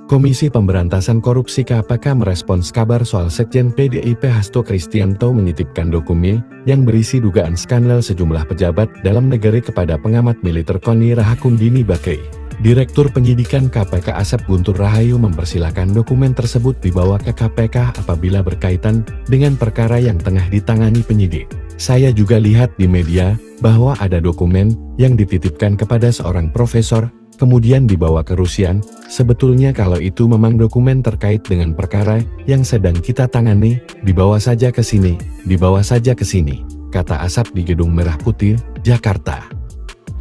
Komisi Pemberantasan Korupsi KPK merespons kabar soal Sekjen PDIP Hasto Kristianto menitipkan dokumen yang berisi dugaan skandal sejumlah pejabat dalam negeri kepada pengamat militer KONI Rahakundini Bakri. Direktur Penyidikan KPK Asep Guntur Rahayu mempersilahkan dokumen tersebut dibawa ke KPK apabila berkaitan dengan perkara yang tengah ditangani penyidik. Saya juga lihat di media bahwa ada dokumen yang dititipkan kepada seorang profesor, kemudian dibawa ke Rusian. Sebetulnya kalau itu memang dokumen terkait dengan perkara yang sedang kita tangani, dibawa saja ke sini, kata Asap di Gedung Merah Putih, Jakarta.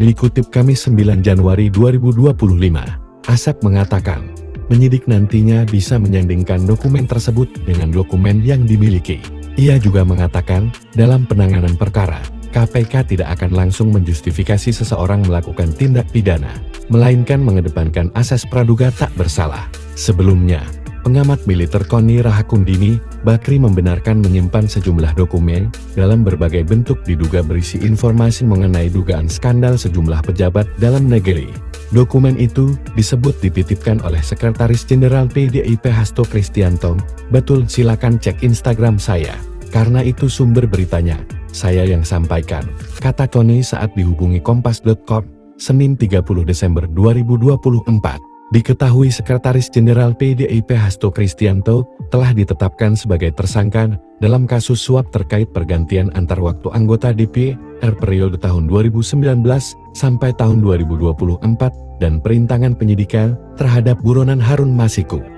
Dikutip Kamis 9 Januari 2025, Asap mengatakan, penyidik nantinya bisa menyandingkan dokumen tersebut dengan dokumen yang dimiliki. Ia juga mengatakan, dalam penanganan perkara, KPK tidak akan langsung menjustifikasi seseorang melakukan tindak pidana, melainkan mengedepankan asas praduga tak bersalah. Sebelumnya, pengamat militer KONI Rahakundini Bakri membenarkan menyimpan sejumlah dokumen dalam berbagai bentuk diduga berisi informasi mengenai dugaan skandal sejumlah pejabat dalam negeri. Dokumen itu disebut dititipkan oleh Sekretaris Jenderal PDIP Hasto Kristianto. Betul, silakan cek Instagram saya. Karena itu sumber beritanya, saya yang sampaikan, kata Tony saat dihubungi Kompas.com, Senin 30 Desember 2024. Diketahui Sekretaris Jenderal PDIP Hasto Kristianto telah ditetapkan sebagai tersangka dalam kasus suap terkait pergantian antar waktu anggota DPR periode tahun 2019 sampai tahun 2024 dan perintangan penyidikan terhadap buronan Harun Masiku.